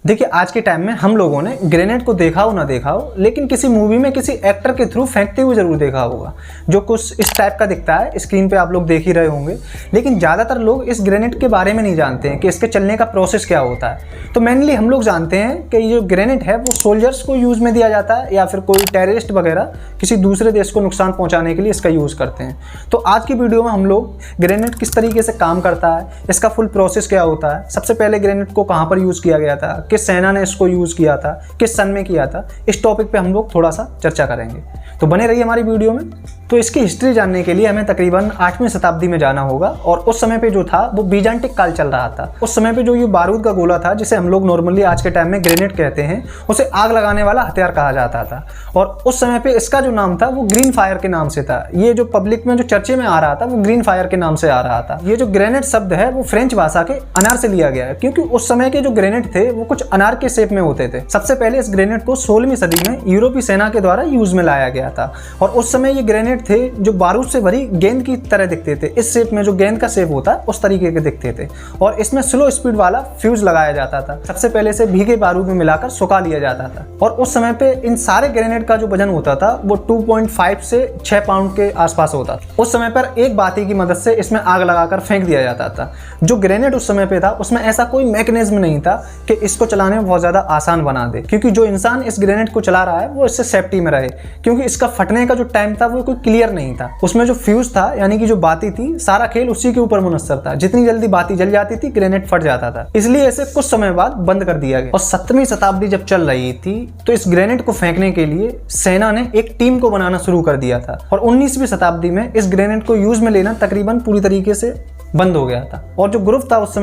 देखिए आज के टाइम में हम लोगों ने ग्रेनेड को देखा हो ना देखा हो, लेकिन किसी मूवी में किसी एक्टर के थ्रू फेंकते हुए जरूर देखा होगा, जो कुछ इस टाइप का दिखता है। स्क्रीन पे आप लोग देख ही रहे होंगे, लेकिन ज़्यादातर लोग इस ग्रेनेड के बारे में नहीं जानते हैं कि इसके चलने का प्रोसेस क्या होता है। तो मेनली हम लोग जानते हैं कि ये जो ग्रेनेड है वो सोल्जर्स को यूज़ में दिया जाता है, या फिर कोई टेररिस्ट वगैरह किसी दूसरे देश को नुकसान पहुँचाने के लिए इसका यूज़ करते हैं। तो आज की वीडियो में हम लोग ग्रेनेड किस तरीके से काम करता है, इसका फुल प्रोसेस क्या होता है, सबसे पहले ग्रेनेड को कहाँ पर यूज़ किया गया था, किस सेना ने इसको यूज़ किया था, किस सन में किया था, इस टॉपिक पे हम लोग थोड़ा सा चर्चा करेंगे। तो बने रहिए हमारी वीडियो में। तो इसकी हिस्ट्री जानने के लिए हमें तकरीबन 8वीं शताब्दी में जाना होगा, और उस समय पे जो था वो बीजांटिक काल चल रहा था। उस समय पे जो ये बारूद का गोला था, जिसे हम लोग नॉर्मली आज के टाइम में ग्रेनेड कहते हैं, उसे आग लगाने वाला हथियार कहा जाता था। और उस समय पे इसका जो नाम था वो ग्रीन फायर के नाम से था। ये जो पब्लिक में जो चर्चे में आ रहा था वो ग्रीन फायर के नाम से आ रहा था। ये जो ग्रेनेड शब्द है वो फ्रेंच भाषा के अनार से लिया गया है, क्योंकि उस समय के जो ग्रेनेड थे वो कुछ अनार के शेप में होते थे। सबसे पहले इस ग्रेनेड को 16वीं सदी में यूरोपीय सेना के द्वारा यूज में लाया गया था, और उस समय ये ग्रेनेड थे जो बारूद से भरी गेंद की तरह दिखते थे। इस शेप में जो गेंद का शेप होता है उस तरीके के दिखते थे, और इसमें स्लो स्पीड वाला फ्यूज लगाया जाता था। सबसे पहले से भीगे बारूद में मिलाकर सुखा लिया जाता था, और उस समय पे इन सारे ग्रेनेड का जो वजन होता था वो 2.5 से 6 पाउंड के आसपास होता था। उस समय पर एक बाती की मदद से इसमें आग लगाकर फेंक दिया जाता था। जो ग्रेनेड उस समय पे था उसमें ऐसा कोई मैकेनिज्म नहीं था कि इसको चलाने में बहुत ज्यादा आसान बना दे, क्योंकि जो इंसान इस ग्रेनेड को चला रहा है वो इससे सेफ्टी में रहे, क्योंकि इसका फटने का जो टाइम था वो कोई क्लियर नहीं था। उसमें जो फ्यूज था यानी कि जो बाती थी, सारा खेल उसी के ऊपर मुनस्सर था। जितनी जल्दी बाती जल जाती थी ग्रेनेड फट जाता था, इसलिए इसे कुछ समय बाद बंद कर दिया गया। और 7वीं शताब्दी जब चल रही थी तो इस ग्रेनेड को फेंकने के लिए सेना ने एक टीम को बनाना शुरू कर दिया था, और 19वीं शताब्दी में इस ग्रेनेड को यूज में लेना तकरीबन पूरी तरीके से बंद हो गया था। और जो ग्रुप था उस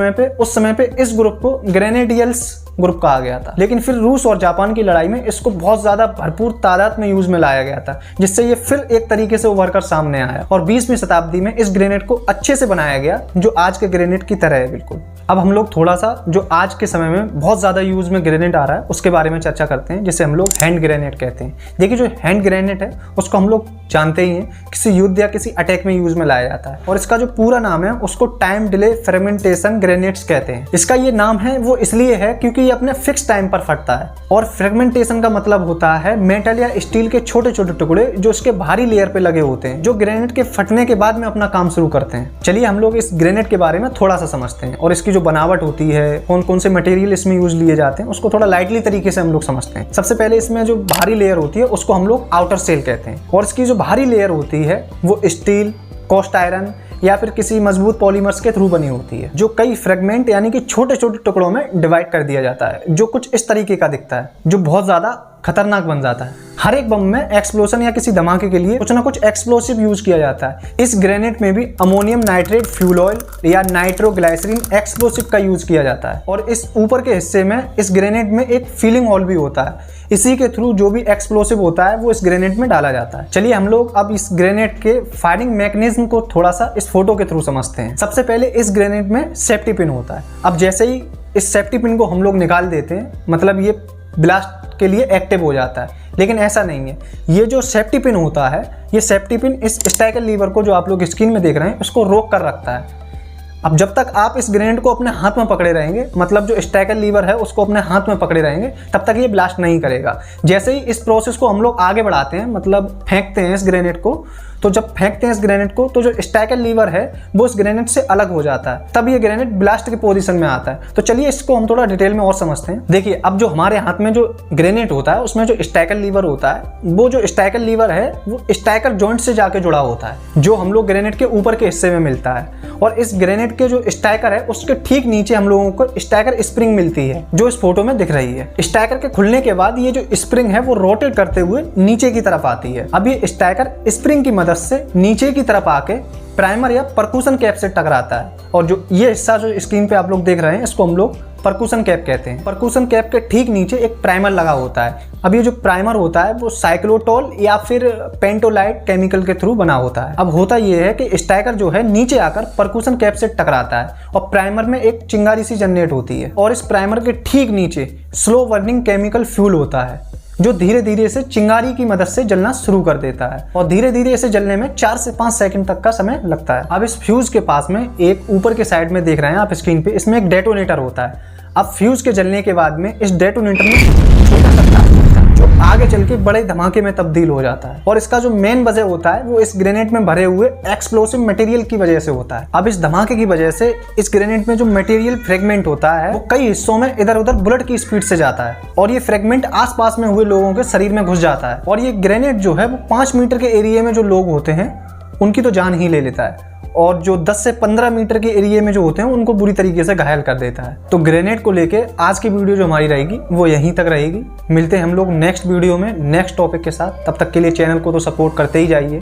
समय पे इस ग्रुप को ग्रेनेडियल्स ग्रुप कहा गया था। लेकिन फिर रूस और जापान की लड़ाई में इसको बहुत ज्यादा भरपूर तादाद में यूज में लाया गया था, जिससे ये फिर एक तरीके से उभर कर सामने आया, और 20वीं शताब्दी में इस ग्रेनेड को अच्छे से बनाया गया, जो आज के ग्रेनेड की तरह है बिल्कुल। अब हम लोग थोड़ा सा जो आज के समय में बहुत ज्यादा यूज में ग्रेनेड आ रहा है उसके बारे में चर्चा करते हैं, जिसे हम लोग हैंड ग्रेनेड कहते हैं। देखिए जो हैंड ग्रेनेड है उसको हम लोग जानते ही हैं, किसी युद्ध या किसी अटैक में यूज में लाया जाता है, और इसका जो पूरा नाम है उसको टाइम डिले फ्रेगमेंटेशन ग्रेनेड्स कहते हैं। इसका ये नाम है वो इसलिए है क्योंकि ये अपने फिक्स टाइम पर फटता है, और फ्रेगमेंटेशन का मतलब होता है मेटल या स्टील के छोटे छोटे टुकड़े जो इसके भारी लेयर पे लगे होते हैं, जो ग्रेनेड के फटने के बाद में अपना काम शुरू करते हैं। चलिए हम लोग इस ग्रेनेड के बारे में थोड़ा सा समझते हैं, और इसकी जो बनावट होती है, कौन कौन से मटेरियल इसमें यूज लिए जाते हैं, उसको थोड़ा लाइटली तरीके से हम लोग समझते हैं। सबसे पहले इसमें जो भारी लेयर होती है उसको हम लोग आउटर सेल कहते हैं, और इसकी जो भारी लेयर होती है वो स्टील, कास्ट आयरन या फिर किसी मजबूत पॉलीमर्स के थ्रू बनी होती है, जो कई फ्रेगमेंट यानी कि छोटे छोटे टुकड़ों में डिवाइड कर दिया जाता है, जो कुछ इस तरीके का दिखता है, जो बहुत ज्यादा खतरनाक बन जाता है। हर एक बम में एक्सप्लोजन या किसी धमाके के लिए कुछ ना कुछ एक्सप्लोसिव यूज किया जाता है। इस ग्रेनेड में भी अमोनियम नाइट्रेट फ्यूल ऑयल या नाइट्रोग्लाइसरीन एक्सप्लोसिव का यूज किया जाता है, और इस ऊपर के हिस्से में इस ग्रेनेड में एक फीलिंग हॉल भी होता है। इसी के थ्रू जो भी एक्सप्लोसिव होता है वो इस ग्रेनेड में डाला जाता है। चलिए हम लोग अब इस ग्रेनेड के फायरिंग मैकेनिज्म को थोड़ा सा इस फोटो के थ्रू समझते हैं। सबसे पहले इस ग्रेनेड में सेफ्टी पिन होता है। अब जैसे ही इस सेफ्टी पिन को हम लोग निकाल देते हैं, मतलब ये ब्लास्ट के लिए एक्टिव हो जाता है, लेकिन ऐसा नहीं है। ये जो सेफ्टी पिन होता है, ये सेफ्टी पिन इस स्ट्राइकर लीवर को जो आप लोग स्क्रीन में देख रहे हैं उसको रोक कर रखता है। अब जब तक आप इस ग्रेनेड को अपने हाथ में पकड़े रहेंगे, मतलब जो स्ट्राइकर लीवर है उसको अपने हाथ में पकड़े रहेंगे, तब तक ये ब्लास्ट नहीं करेगा। जैसे ही इस प्रोसेस को हम लोग आगे बढ़ाते हैं, मतलब फेंकते हैं इस ग्रेनेड को, तो जब फेंकते हैं इस ग्रेनेड को तो जो स्ट्राइकर लीवर है वो इस ग्रेनेड से अलग हो जाता है, तब ये ग्रेनेड ब्लास्ट की पोजीशन में आता है। तो चलिए इसको हम थोड़ा डिटेल में और समझते हैं। देखिए अब जो हमारे हाथ में जो ग्रेनेड होता है उसमें जो स्ट्राइकर लीवर होता है, वो जो स्ट्राइकर लीवर है वो स्ट्राइकर जॉइंट से जाके जुड़ा होता है, जो हम लोग ग्रेनेड के ऊपर के हिस्से में मिलता है। और इस ग्रेनेड के जो स्ट्राइकर है उसके ठीक नीचे हम लोगों को स्ट्राइकर स्प्रिंग मिलती है, जो इस फोटो में दिख रही है। स्ट्राइकर के खुलने के बाद ये जो स्प्रिंग है वो रोटेट करते हुए नीचे की तरफ आती है। अब ये स्ट्राइकर स्प्रिंग की मदद से नीचे की तरफ आके प्राइमर या परक्यूशन कैप से टकराता है, और जो ये हिस्सा जो स्क्रीन पे आप लोग देख रहे हैं इसको हम लोग परक्यूशन कैप कहते हैं। परक्यूशन कैप के ठीक नीचे एक प्राइमर लगा होता है। अब ये जो प्राइमर होता है वो साइक्लोटोल या फिर पेंटोलाइट केमिकल के थ्रू बना होता है। अब होता ये है कि स्ट्राइकर जो है नीचे आकर परक्यूशन कैप से टकराता है, और प्राइमर में एक चिंगारी सी जनरेट होती है, और इस प्राइमर के ठीक नीचे स्लो बर्निंग केमिकल फ्यूल होता है, जो धीरे धीरे से चिंगारी की मदद से जलना शुरू कर देता है, और धीरे धीरे इसे जलने में 4 से 5 सेकंड तक का समय लगता है। अब इस फ्यूज के पास में एक ऊपर के साइड में देख रहे हैं आप स्क्रीन पे, इसमें एक डेटोनेटर होता है। अब फ्यूज के जलने के बाद में इस डेटोनेटर में छोटा सा ब्लास्ट होता है जो आगे चल के बड़े धमाके में तब्दील हो जाता है। और इसका जो मेन वजह होता है वो इस ग्रेनेड में भरे हुए एक्सप्लोसिव मटेरियल की वजह से होता है। अब इस धमाके की वजह से इस ग्रेनेड में जो मटेरियल फ्रेगमेंट होता है वो कई हिस्सों में इधर उधर बुलेट की स्पीड से जाता है और ये फ्रेगमेंट आसपास में हुए लोगों के शरीर में घुस जाता है। और ये ग्रेनेड जो है वो 5 मीटर के एरिया में जो लोग होते हैं उनकी तो जान ही ले लेता है और जो 10 से 15 मीटर के एरिया में जो होते हैं उनको बुरी तरीके से घायल कर देता है। तो ग्रेनेड को लेके आज की वीडियो जो हमारी रहेगी वो यहीं तक रहेगी। मिलते हैं हम लोग नेक्स्ट वीडियो में नेक्स्ट टॉपिक के साथ। तब तक के लिए चैनल को तो सपोर्ट करते ही जाइए।